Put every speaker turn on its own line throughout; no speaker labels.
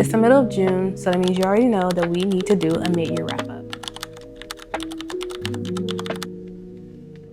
It's the middle of June, so that means you already know that we need to do a mid-year wrap-up.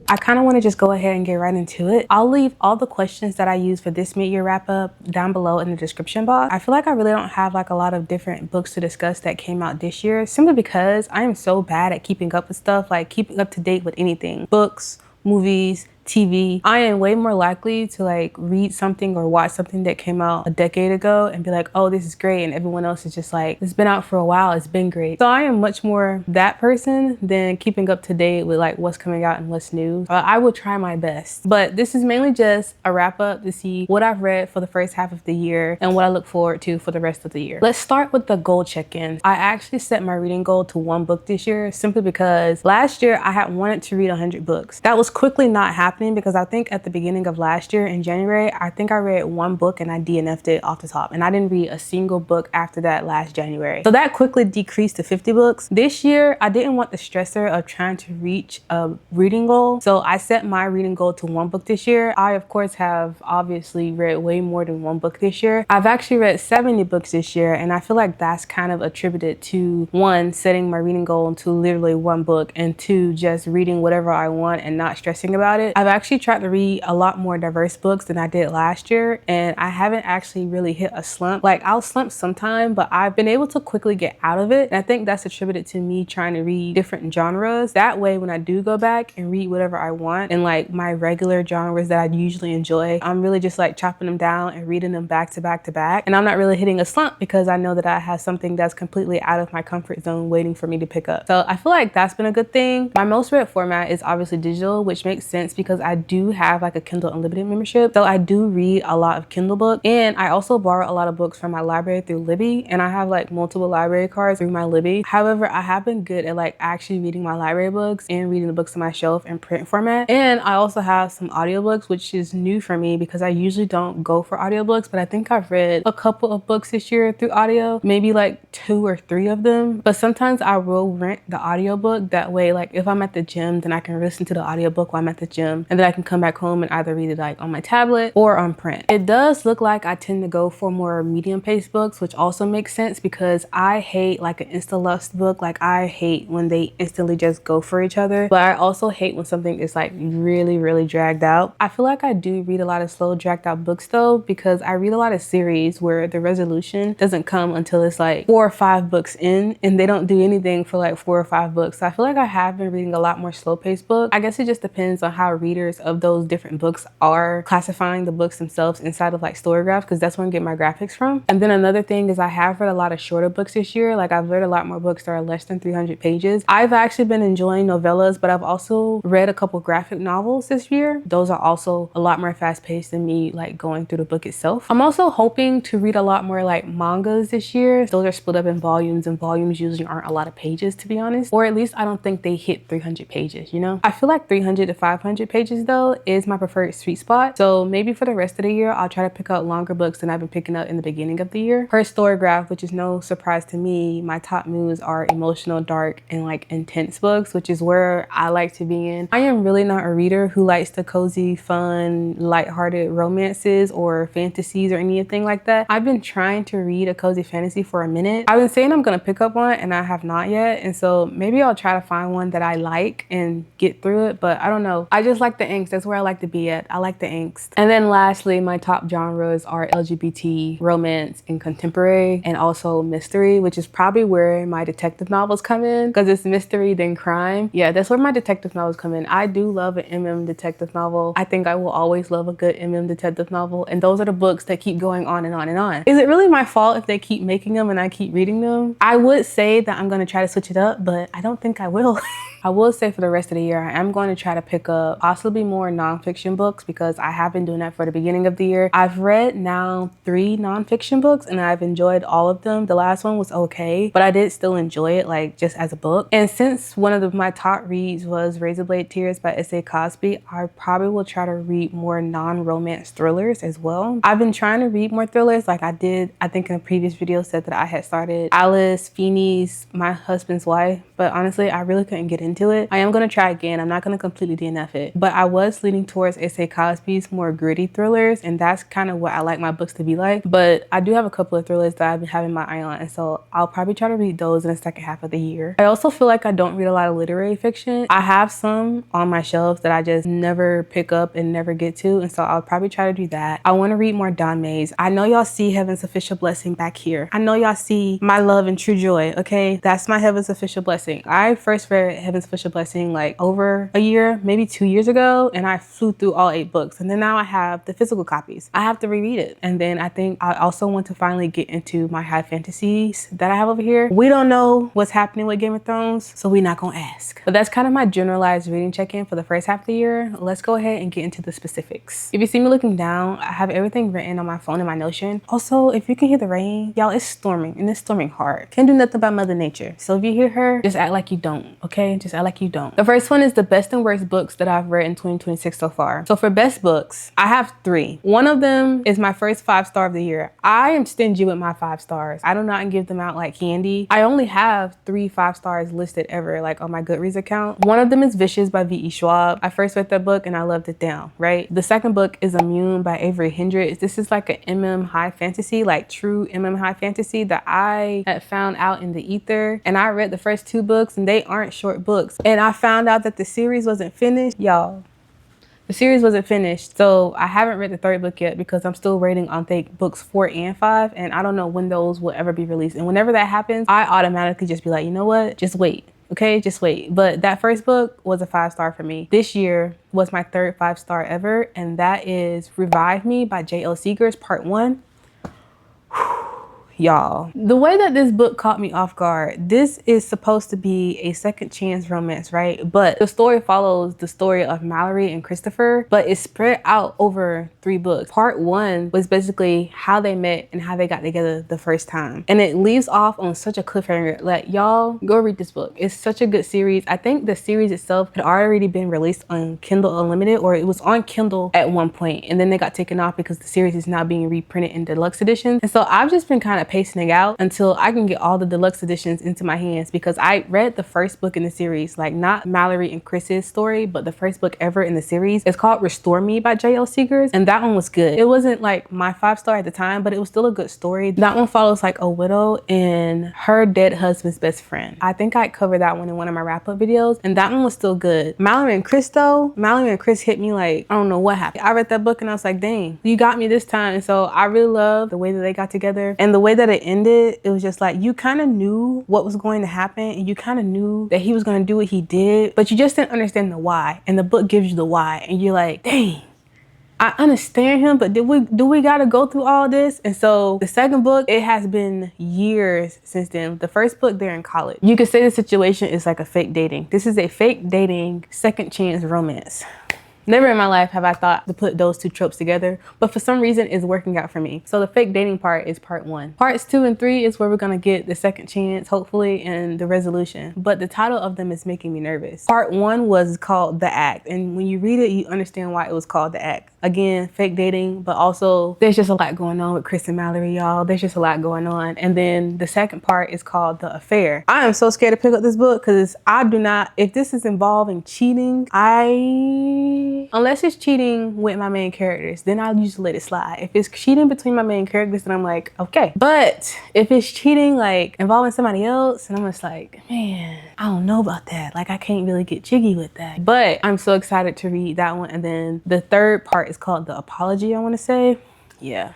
I kind of want to just go ahead and get right into it. I'll leave all the questions that I use for this mid-year wrap-up down below in the description box. I feel like I really don't have like a lot of different books to discuss that came out this year, simply because I am so bad at keeping up with stuff, like keeping up to date with anything. Books, movies, TV. I am way more likely to like read something or watch something that came out a decade ago and be like, oh, this is great. And everyone else is just like, it's been out for a while, it's been great. So I am much more that person than keeping up to date with like what's coming out and what's new. I will try my best. But this is mainly just a wrap up to see what I've read for the first half of the year and what I look forward to for the rest of the year. Let's start with the goal check-in. I actually set my reading goal to 1 book this year simply because last year I had wanted to read 100 books. That was quickly not happening because I think at the beginning of last year in January, I think I read 1 book and I DNF'd it off the top, and I didn't read a single book after that last January. So that quickly decreased to 50 books. This year, I didn't want the stressor of trying to reach a reading goal. So I set my reading goal to 1 book this year. I, of course, have obviously read way more than 1 book this year. I've actually read 70 books this year, and I feel like that's kind of attributed to 1, setting my reading goal to literally 1 book, and 2, just reading whatever I want and not stressing about it. I've actually tried to read a lot more diverse books than I did last year, and I haven't actually really hit a slump. Like, I'll slump sometime, but I've been able to quickly get out of it. And I think that's attributed to me trying to read different genres. That way, when I do go back and read whatever I want and like my regular genres that I usually enjoy, I'm really just like chopping them down and reading them back to back to back. And I'm not really hitting a slump because I know that I have something that's completely out of my comfort zone waiting for me to pick up. So I feel like that's been a good thing. My most read format is obviously digital, which makes sense because I do have like a Kindle Unlimited membership. So I do read a lot of Kindle books, and I also borrow a lot of books from my library through Libby, and I have like multiple library cards through my Libby. However, I have been good at like actually reading my library books and reading the books on my shelf in print format. And I also have some audiobooks, which is new for me because I usually don't go for audiobooks, but I think I've read a couple of books this year through audio, maybe like 2 or 3 of them. But sometimes I will rent the audiobook. That way, like if I'm at the gym, then I can listen to the audiobook while I'm at the gym, and then I can come back home and either read it like on my tablet or on print. It does look like I tend to go for more medium paced books, which also makes sense because I hate like an insta lust book. Like, I hate when they instantly just go for each other, but I also hate when something is like really dragged out. I feel like I do read a lot of slow dragged out books though, because I read a lot of series where the resolution doesn't come until it's like 4 or 5 books in, and they don't do anything for like 4 or 5 books. So I feel like I have been reading a lot more slow paced books. I guess it just depends on how readers of those different books are classifying the books themselves inside of like storygraph, because that's where I get my graphics from. And then another thing is I have read a lot of shorter books this year. Like, I've read a lot more books that are less than 300 pages. I've actually been enjoying novellas, but I've also read a couple graphic novels this year. Those are also a lot more fast paced than me like going through the book itself. I'm also hoping to read a lot more like mangas this year. Those are split up in volumes, and volumes usually aren't a lot of pages, to be honest, or at least I don't think they hit 300 pages, you know? I feel like 300 to 500 pages though is my preferred sweet spot. So maybe for the rest of the year, I'll try to pick up longer books than I've been picking up in the beginning of the year. Per storygraph, which is no surprise to me, my top moods are emotional, dark, and like intense books, which is where I like to be in. I am really not a reader who likes the cozy, fun, lighthearted romances or fantasies or anything like that. I've been trying to read a cozy fantasy for a minute. I've been saying I'm gonna pick up one and I have not yet. And so maybe I'll try to find one that I like and get through it, but I don't know. I just like the angst. That's where I like to be at. I like the angst. And then lastly, my top genres are LGBT, romance, and contemporary, and also mystery, which is probably where my detective novels come in, because it's mystery then crime. Yeah, that's where my detective novels come in. I do love an MM detective novel. I think I will always love a good MM detective novel, and those are the books that keep going on and on and on. Is it really my fault if they keep making them and I keep reading them? I would say that I'm gonna try to switch it up, but I don't think I will. I will say for the rest of the year, I am going to try to pick up possibly more nonfiction books, because I have been doing that for the beginning of the year. I've read now 3 nonfiction books and I've enjoyed all of them. The last one was okay, but I did still enjoy it, like just as a book. And since one of my top reads was Razorblade Tears by S.A. Cosby, I probably will try to read more non-romance thrillers as well. I've been trying to read more thrillers. Like I did, I think in a previous video said that I had started Alice Feeney's My Husband's Wife, but honestly, I really couldn't get into it. I am going to try again. I'm not going to completely DNF it, but I was leaning towards A.C. Cosby's more gritty thrillers, and that's kind of what I like my books to be like. But I do have a couple of thrillers that I've been having my eye on, and so I'll probably try to read those in the second half of the year. I also feel like I don't read a lot of literary fiction. I have some on my shelves that I just never pick up and never get to, and so I'll probably try to do that. I want to read more Don Mays. I know y'all see Heaven's Official Blessing back here. I know y'all see My Love and True Joy, okay? That's my Heaven's Official Blessing. I first read Heaven's Official Blessing like over a year, maybe 2 years ago, and I flew through all 8 books, and then now I have the physical copies. I have to reread it. And then I think I also want to finally get into my high fantasies that I have over here. We don't know what's happening with Game of Thrones, so we're not gonna ask. But that's kind of my generalized reading check-in for the first half of the year. Let's go ahead and get into the specifics. If you see me looking down, I have everything written on my phone and my Notion. Also, if you can hear the rain, y'all, it's storming, and it's storming hard. Can't do nothing about Mother Nature. So if you hear her, just act like you don't, okay? Just act like you don't. The first one is the best and worst books that I've read in 2026 so far. So for best books, I have 3. One of them is my first 5-star of the year. I am stingy with my 5 stars. I do not give them out like candy. I only have 3 5 stars listed ever, like on my Goodreads account. One of them is Vicious by V.E. Schwab. I first read that book and I loved it down, right? The second book is Immune by Avery Hendricks. This is like an MM high fantasy, like true MM high fantasy that I had found out in the ether. And I read the first 2 books and they aren't short books. And I found out that the series wasn't finished, y'all. The series wasn't finished, so I haven't read the 3rd book yet because I'm still waiting on books 4 and 5, and I don't know when those will ever be released. And whenever that happens, I automatically just be like, you know what? Just wait, okay? Just wait. But that first book was a 5-star for me. This year was my 3rd 5-star ever, and that is Revive Me by J.L. Seegers, Part 1. Y'all, the way that this book caught me off guard, this is supposed to be a second chance romance, right? But the story follows the story of Mallory and Christopher, but it's spread out over 3 books. Part 1 was basically how they met and how they got together the first time. And it leaves off on such a cliffhanger. Like, y'all, go read this book. It's such a good series. I think the series itself had already been released on Kindle Unlimited, or it was on Kindle at one point, and then they got taken off because the series is now being reprinted in deluxe edition. And so I've just been kind of pacing it out until I can get all the deluxe editions into my hands, because I read the first book in the series, like not Mallory and Chris's story, but the first book ever in the series. It's called Restore Me by J.L. Seegers, and that one was good. It wasn't like my 5-star at the time, but it was still a good story. That one follows like a widow and her dead husband's best friend. I think I covered that one in one of my wrap-up videos, and that one was still good. Mallory and Chris though, Mallory and Chris hit me like, I don't know what happened. I read that book and I was like, dang, you got me this time. And so I really love the way that they got together, and the way that it ended. It was just like, you kind of knew what was going to happen, and you kind of knew that he was going to do what he did, but you just didn't understand the why, and the book gives you the why, and you're like, dang, I understand him, but do we got to go through all this? And so the second book, it has been years since then. The first book, they're in college. You could say the situation is like a fake dating. This is a fake dating second chance romance. Never in my life have I thought to put those 2 tropes together, but for some reason it's working out for me. So the fake dating part is part 1. Parts 2 and 3 is where we're gonna get the second chance, hopefully, and the resolution. But the title of them is making me nervous. Part 1 was called The Act, and when you read it, you understand why it was called The Act. Again, fake dating, but also there's just a lot going on with Chris and Mallory, y'all. There's just a lot going on. And then the second part is called The Affair. I am so scared to pick up this book because I do not, if this is involving cheating, unless it's cheating with my main characters, then I'll usually let it slide. If it's cheating between my main characters, then I'm like, okay. But if it's cheating like involving somebody else, and I'm just like, man, I don't know about that. Like, I can't really get jiggy with that. But I'm so excited to read that one. And then the third part is called The Apology, I want to say. Yeah.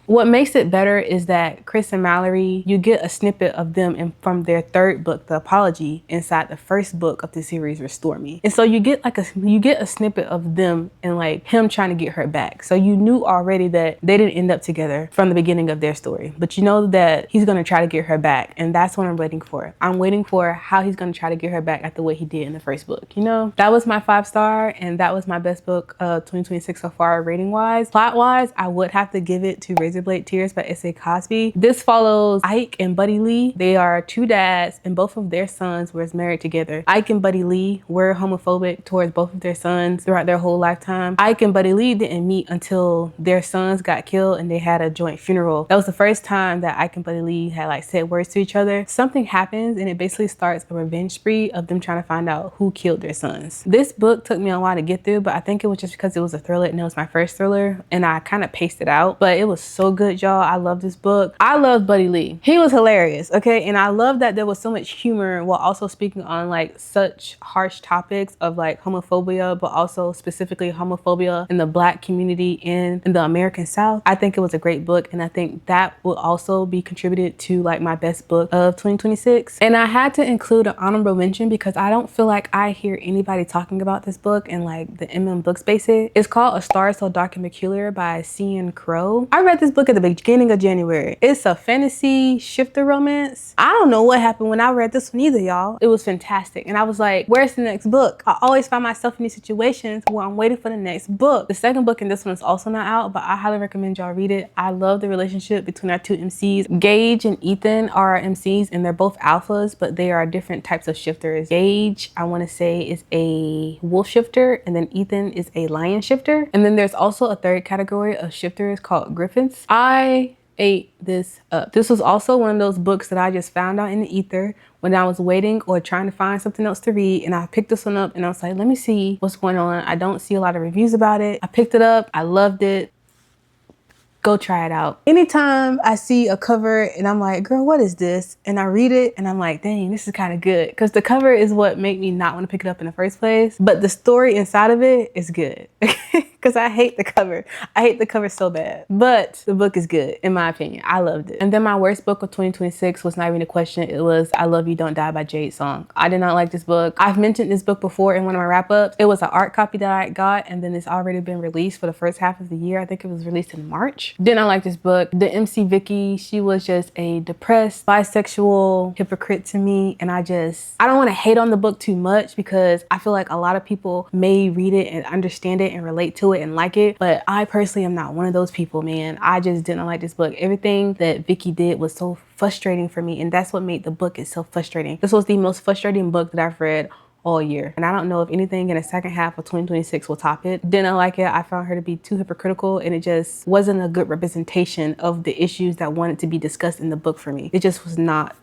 What makes it better is that Chris and Mallory, you get a snippet of them from their 3rd book, The Apology, inside the first book of the series, Restore Me. And so you get a snippet of them and like him trying to get her back. So you knew already that they didn't end up together from the beginning of their story, but you know that he's going to try to get her back. And that's what I'm waiting for. I'm waiting for how he's going to try to get her back at the way he did in the first book. You know, that was my 5-star, and that was my best book of 2026 so far, rating wise. Plot wise, I would have to give it to Razor Razor Blade Tears by S.A. Cosby. This follows Ike and Buddy Lee. They are two dads and both of their sons were married together. Ike and Buddy Lee were homophobic towards both of their sons throughout their whole lifetime. Ike and Buddy Lee didn't meet until their sons got killed and they had a joint funeral. That was the first time that Ike and Buddy Lee had like said words to each other. Something happens and it basically starts a revenge spree of them trying to find out who killed their sons. This book took me a while to get through, but I think it was just because it was a thriller and it was my first thriller and I kind of paced it out, but it was so good, y'all. I love this book. I love Buddy Lee. He was hilarious, okay? And I love that there was so much humor while also speaking on like such harsh topics of like homophobia, but also specifically homophobia in the Black community in the American South. I think it was a great book and I think that will also be contributed to like my best book of 2026. And I had to include an honorable mention because I don't feel like I hear anybody talking about this book in like the book spaces. It's called A Star So Dark and Peculiar by Cian Crow. I read this book at the beginning of January. It's a fantasy shifter romance. I don't know what happened when I read this one either, y'all. It was fantastic. And I was like, where's the next book? I always find myself in these situations where I'm waiting for the next book. The second book in this one is also not out, but I highly recommend y'all read it. I love the relationship between our two MCs. Gage and Ethan are our MCs and they're both alphas, but they are different types of shifters. Gage, I want to say, is a wolf shifter and then Ethan is a lion shifter. And then there's also a third category of shifters called griffins. I ate this up. This was also one of those books that I just found out in the ether when I was waiting or trying to find something else to read, and I picked this one up and I was like, let me see what's going on. I don't see a lot of reviews about it. I picked it up. I loved it. Go try it out. Anytime I see a cover and I'm like, girl, what is this? And I read it and I'm like, dang, this is kind of good. Because the cover is what made me not want to pick it up in the first place. But the story inside of it is good. Because I hate the cover. I hate the cover so bad. But the book is good, in my opinion. I loved it. And then my worst book of 2026 was not even a question. It was I Love You Don't Die by Jade Song. I did not like this book. I've mentioned this book before in one of my wrap-ups. It was an art copy that I got and then it's already been released for the first half of the year. I think it was released in March. Did not like this book. The MC Vicky, she was just a depressed, bisexual hypocrite to me. And I don't want to hate on the book too much because I feel like a lot of people may read it and understand it and relate to it and like it, but I personally am not one of those people, man. I just didn't like this book. Everything that Vicky did was so frustrating for me, and that's what made the book itself frustrating. This was the most frustrating book that I've read all year, and I don't know if anything in the second half of 2026 will top it. Didn't like it. I found her to be too hypocritical, and it just wasn't a good representation of the issues that wanted to be discussed in the book for me. It just was not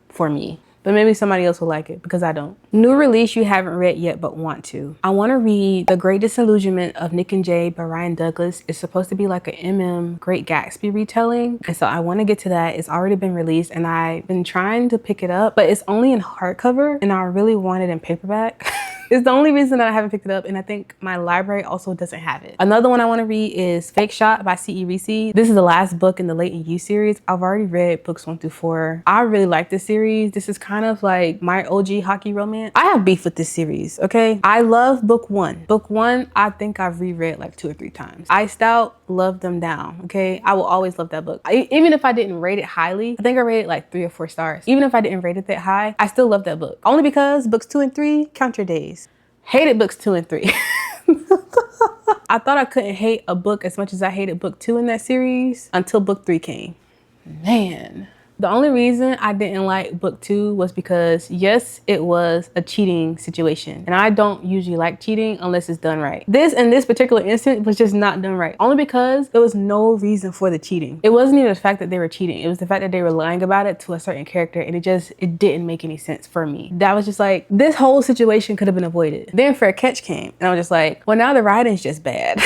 for me. But maybe somebody else will like it because I don't. New release you haven't read yet but want to. I want to read The Great Disillusionment of Nick and Jay by Ryan Douglas. It's supposed to be like a Great Gatsby retelling. And so I want to get to that. It's already been released and I've been trying to pick it up, but it's only in hardcover and I really want it in paperback. It's the only reason that I haven't picked it up, and I think my library also doesn't have it. Another one I want to read is Fake Shot by C.E. Reese. This is the last book in the Late in You series. I've already read books 1 through 4. I really like this series. This is kind of like my OG hockey romance. I have beef with this series, okay? I love book 1. Book 1, I think I've reread like 2 or 3 times. Iced Out, Love Them Down, okay? I will always love that book. Even if I didn't rate it highly, I think I rated like 3 or 4 stars. Even if I didn't rate it that high, I still love that book. Only because books 2 and 3, count your days. Hated books 2 and 3. I thought I couldn't hate a book as much as I hated book 2 in that series until book 3 came. Man. The only reason I didn't like book 2 was because, yes, it was a cheating situation. And I don't usually like cheating unless it's done right. In this particular instance was just not done right. Only because there was no reason for the cheating. It wasn't even the fact that they were cheating. It was the fact that they were lying about it to a certain character. And it didn't make any sense for me. That was just like, this whole situation could have been avoided. Then Fair Catch came. And I was just like, well, now the writing's just bad.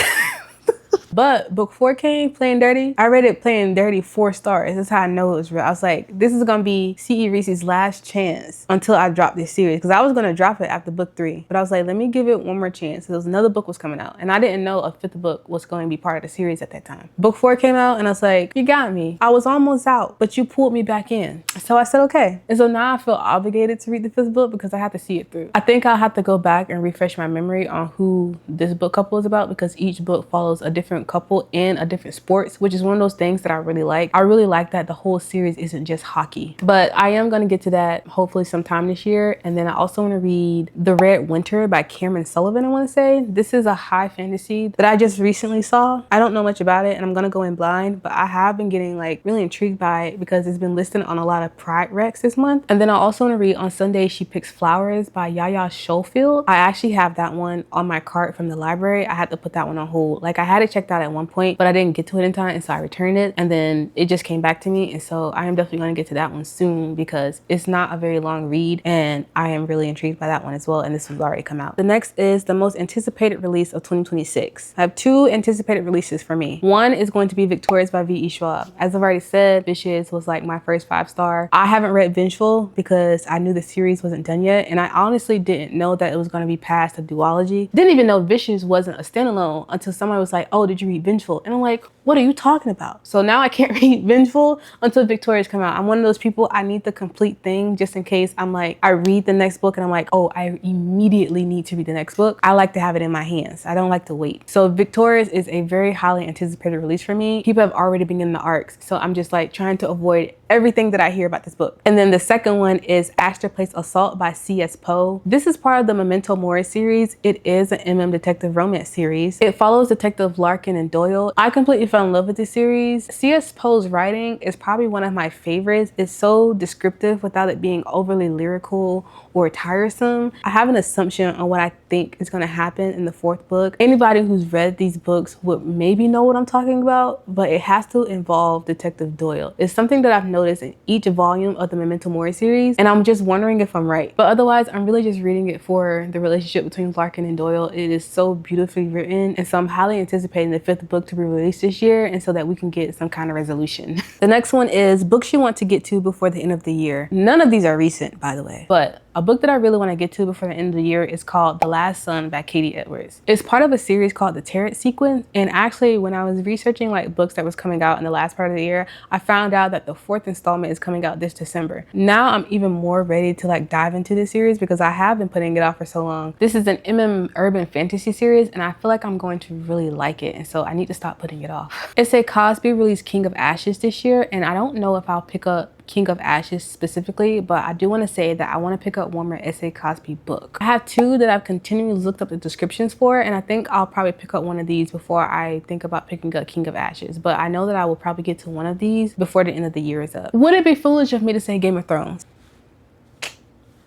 But book 4 came, Playing Dirty. I rated Playing Dirty 4 stars. That's how I know it was real. I was like, this is gonna be C.E. Reese's last chance until I drop this series. Because I was gonna drop it after book 3. But I was like, let me give it one more chance. There was another book was coming out. And I didn't know a 5th book was going to be part of the series at that time. Book 4 came out and I was like, you got me. I was almost out, but you pulled me back in. So I said, okay. And so now I feel obligated to read the 5th book because I have to see it through. I think I'll have to go back and refresh my memory on who this book couple is about because each book follows a different different couple in a different sports, which is one of those things that I really like. I really like that the whole series isn't just hockey, but I am going to get to that hopefully sometime this year. And then I also want to read The Red Winter by Cameron Sullivan. I want to say this is a high fantasy that I just recently saw. I don't know much about it and I'm going to go in blind, but I have been getting like really intrigued by it because it's been listed on a lot of Pride Recs this month. And then I also want to read On Sunday She Picks Flowers by Yaya Schofield. I actually have that one on my cart from the library. I had to put that one on hold. Like I had it checked out at one point, but I didn't get to it in time, and so I returned it, and then it just came back to me. And so I am definitely going to get to that one soon because it's not a very long read, and I am really intrigued by that one as well. And this one's already come out. The next is the most anticipated release of 2026. I have two anticipated releases for me. One is going to be Victorious by V.E. Schwab. As I've already said, Vicious was like my first 5-star. I haven't read Vengeful because I knew the series wasn't done yet, and I honestly didn't know that it was going to be past a duology. Didn't even know Vicious wasn't a standalone until somebody was like, oh, did you read Vengeful? And I'm like, what are you talking about? So now I can't read Vengeful until Victorious come out. I'm one of those people, I need the complete thing just in case I'm like, I read the next book and I'm like, oh, I immediately need to read the next book. I like to have it in my hands. I don't like to wait. So Victorious is a very highly anticipated release for me. People have already been in the arcs, so I'm just like trying to avoid everything that I hear about this book. And then the second one is Astor Place Assault by C.S. Poe. This is part of the Memento Mori series. It is an detective romance series. It follows Detective Larkin and Doyle. I completely fell in love with this series. C.S. Poe's writing is probably one of my favorites. It's so descriptive without it being overly lyrical or tiresome. I have an assumption on what I think is going to happen in the fourth book. Anybody who's read these books would maybe know what I'm talking about, but it has to involve Detective Doyle. It's something that I've noticed in each volume of the Memento Mori series, and I'm just wondering if I'm right. But otherwise, I'm really just reading it for the relationship between Larkin and Doyle. It is so beautifully written, and so I'm highly anticipating the fifth book to be released this year, and so that we can get some kind of resolution. The next one is books you want to get to before the end of the year. None of these are recent, by the way, but a book that I really want to get to before the end of the year is called The Last Son by Katie Edwards. It's part of a series called The Tarot Sequence, and actually when I was researching like books that was coming out in the last part of the year, I found out that the fourth installment is coming out this December. Now I'm even more ready to like dive into this series because I have been putting it off for so long. This is an urban fantasy series, and I feel like I'm going to really like it, and so I need to stop putting it off. S.A. Cosby released King of Ashes this year, and I don't know if I'll pick up King of Ashes specifically, but I do want to say that I want to pick up one more S.A. Cosby book. I have two that I've continually looked up the descriptions for, and I think I'll probably pick up one of these before I think about picking up King of Ashes, but I know that I will probably get to one of these before the end of the year is up. Would it be foolish of me to say Game of Thrones?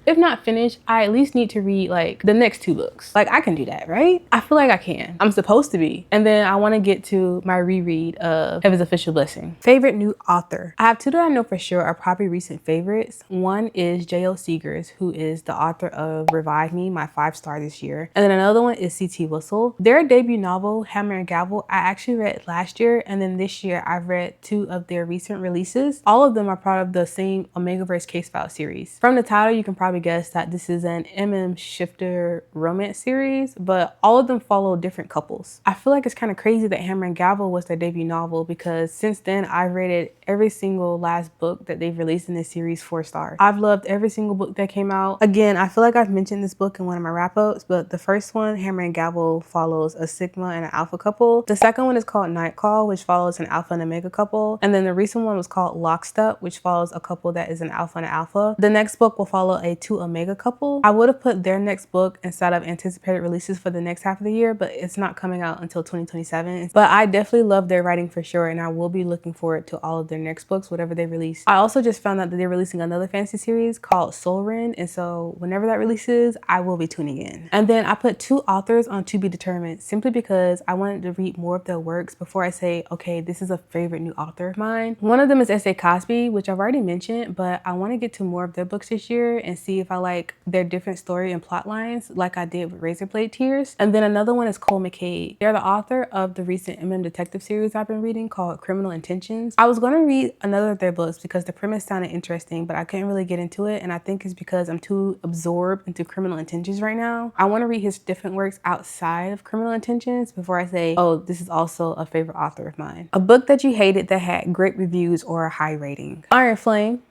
If not finished, I at least need to read like the next two books. Like I can do that, right? I feel like I can. I'm supposed to be. And then I want to get to my reread of Heaven's Official Blessing. Favorite new author. I have two that I know for sure are probably recent favorites. One is J.O. Seegers, who is the author of Revive Me, my 5-star this year. And then another one is C.T. Whistle. Their debut novel, Hammer and Gavel, I actually read last year. And then this year I've read two of their recent releases. All of them are part of the same Omegaverse Case File series. From the title, you can probably guess that this is an shifter romance series, but all of them follow different couples. I feel like it's kind of crazy that Hammer and Gavel was their debut novel because since then I've rated every single last book that they've released in this series 4 stars. I've loved every single book that came out. Again, I feel like I've mentioned this book in one of my wrap-ups, but the first one, Hammer and Gavel, follows a Sigma and an Alpha couple. The second one is called Night Call, which follows an Alpha and Omega couple. And then the recent one was called Lockstep, which follows a couple that is an Alpha and an Alpha. The next book will follow a 2 Omega couple. I would have put their next book inside of anticipated releases for the next half of the year, but it's not coming out until 2027. But I definitely love their writing for sure, and I will be looking forward to all of their next books, whatever they release. I also just found out that they're releasing another fantasy series called Soul Ren, and so whenever that releases, I will be tuning in. And then I put 2 authors on to be determined simply because I wanted to read more of their works before I say, okay, this is a favorite new author of mine. One of them is S.A. Cosby, which I've already mentioned, but I want to get to more of their books this year and see if I like their different story and plot lines like I did with Razorblade Tears. And then another one is Cole McCade. They're the author of the recent detective series I've been reading called Criminal Intentions. I was going to read another of their books because the premise sounded interesting, but I couldn't really get into it, and I think it's because I'm too absorbed into Criminal Intentions right now. I want to read his different works outside of Criminal Intentions before I say, oh, this is also a favorite author of mine. A book that you hated that had great reviews or a high rating. Iron Flame.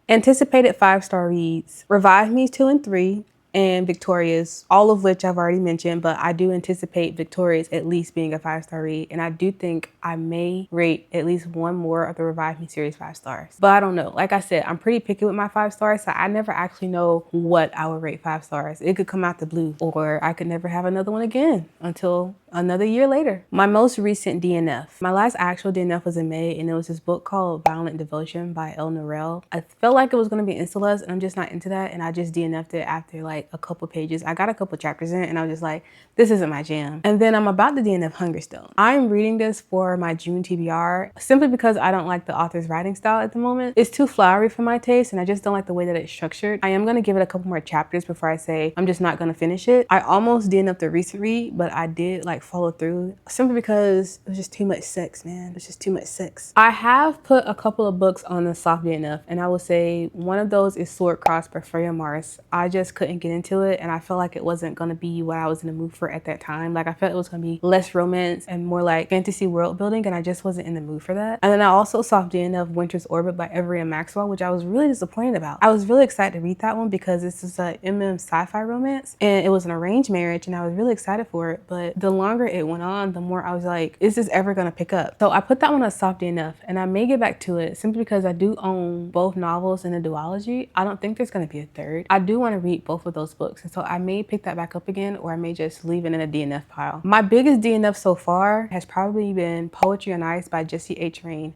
Anticipated 5-star reads: Revive Me 2 and 3, and Victoria's, all of which I've already mentioned, but I do anticipate Victoria's at least being a 5-star read. And I do think I may rate at least one more of the Revive Me series 5 stars. But I don't know. Like I said, I'm pretty picky with my 5 stars, so I never actually know what I would rate 5 stars. It could come out the blue, or I could never have another one again until another year later. My most recent DNF. My last actual DNF was in May, and it was this book called Violent Devotion by El Norel. I felt like it was going to be insta-lust, and I'm just not into that, and I just DNF'd it after like a couple pages. I got a couple chapters in, and I was just like, this isn't my jam. And then I'm about to DNF Hungerstone. I'm reading this for my June TBR simply because I don't like the author's writing style at the moment. It's too flowery for my taste, and I just don't like the way that it's structured. I am going to give it a couple more chapters before I say I'm just not going to finish it. I almost DNF'd the recent read, but I did like follow through simply because it was just too much sex, man. It was just too much sex. I have put a couple of books on the soft DNF, and I would say one of those is Sword Cross by Freya Mars. I just couldn't get into it, and I felt like it wasn't going to be what I was in the mood for at that time. Like I felt it was going to be less romance and more like fantasy world building, and I just wasn't in the mood for that. And then I also soft DNF Winter's Orbit by Everett and Maxwell, which I was really disappointed about. I was really excited to read that one because this is a sci-fi romance, and it was an arranged marriage, and I was really excited for it. But the longer it went on, the more I was like, is this ever going to pick up? So I put that one on soft DNF, and I may get back to it simply because I do own both novels in a duology. I don't think there's going to be a third. I do want to read both of those books, and so I may pick that back up again, or I may just leave it in a DNF pile. My biggest DNF so far has probably been Poetry on Ice by Jesse H. Rain.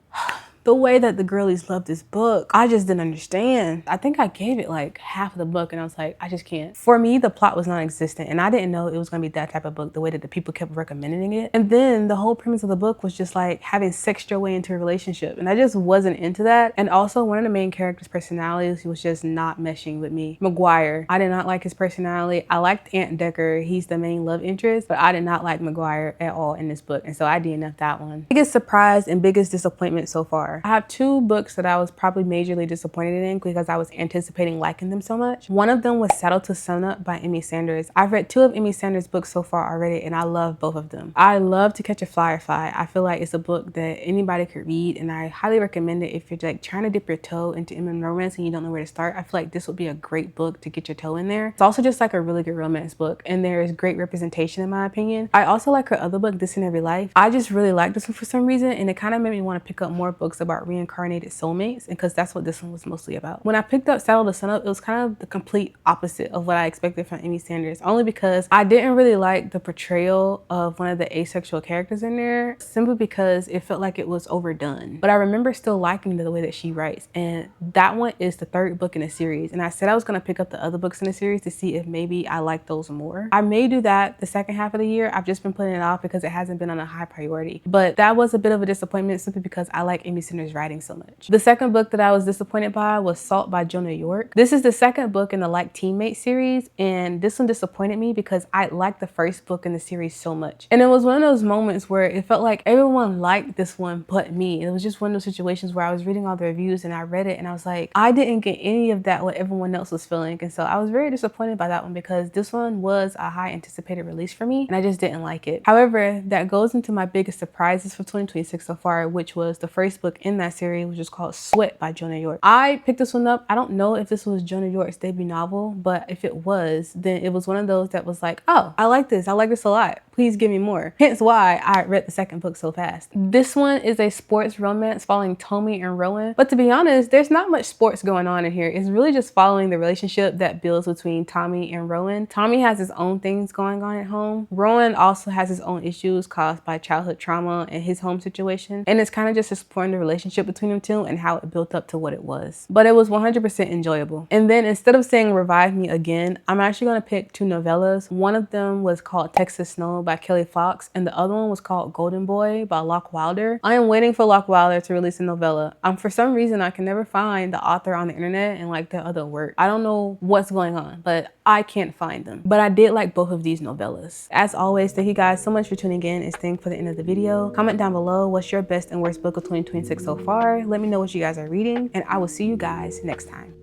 The way that the girlies love this book, I just didn't understand. I think I gave it like half of the book, and I was like, I just can't. For me, the plot was non-existent, and I didn't know it was gonna be that type of book the way that the people kept recommending it. And then the whole premise of the book was just like having sex your way into a relationship, and I just wasn't into that. And also one of the main character's personalities was just not meshing with me. McGuire, I did not like his personality. I liked Ant Decker, he's the main love interest, but I did not like McGuire at all in this book, and so I DNF'd that one. Biggest surprise and biggest disappointment so far. I have 2 books that I was probably majorly disappointed in because I was anticipating liking them so much. One of them was Saddle to Sunup by Emmy Sanders. I've read 2 of Emmy Sanders' books so far already, and I love both of them. I love To Catch a Firefly. I feel like it's a book that anybody could read, and I highly recommend it if you're like trying to dip your toe into MM romance and you don't know where to start. I feel like this would be a great book to get your toe in there. It's also just like a really good romance book, and there is great representation in my opinion. I also like her other book, This in Every Life. I just really like this one for some reason, and it kind of made me want to pick up more books about reincarnated soulmates, and because that's what this one was mostly about. When I picked up Saddle to Sunup, it was kind of the complete opposite of what I expected from Emmy Sanders, only because I didn't really like the portrayal of one of the asexual characters in there, simply because it felt like it was overdone. But I remember still liking the way that she writes, and that one is the 3rd book in the series, and I said I was going to pick up the other books in the series to see if maybe I like those more. I may do that the second half of the year. I've just been putting it off because it hasn't been on a high priority, but that was a bit of a disappointment simply because I like Emmy Sanders' writing so much. The second book that I was disappointed by was Salt by Jonah York. This is the 2nd book in the Like Teammate series, and this one disappointed me because I liked the first book in the series so much. And it was one of those moments where it felt like everyone liked this one but me. It was just one of those situations where I was reading all the reviews and I read it and I was like, I didn't get any of that what everyone else was feeling. And so I was very disappointed by that one because this one was a high anticipated release for me and I just didn't like it. However, that goes into my biggest surprises for 2026 so far, which was the first book in that series, which is called Sweat by Jonah York. I picked this one up. I don't know if this was Jonah York's debut novel, but if it was, then it was one of those that was like, oh, I like this. I like this a lot. Please give me more. Hence why I read the 2nd book so fast. This one is a sports romance following Tommy and Rowan. But to be honest, there's not much sports going on in here. It's really just following the relationship that builds between Tommy and Rowan. Tommy has his own things going on at home. Rowan also has his own issues caused by childhood trauma and his home situation. And it's kind of just exploring the relationship between them two and how it built up to what it was. But it was 100% enjoyable. And then instead of saying Revive Me Again, I'm actually going to pick 2 novellas. One of them was called Texas Snow by Kelly Fox, and the other one was called Golden Boy by Locke Wilder. I am waiting for Locke Wilder to release a novella. For some reason, I can never find the author on the internet and like their other work. I don't know what's going on, but I can't find them. But I did like both of these novellas. As always, thank you guys so much for tuning in and staying for the end of the video. Comment down below what's your best and worst book of 2026 so far. Let me know what you guys are reading, and I will see you guys next time.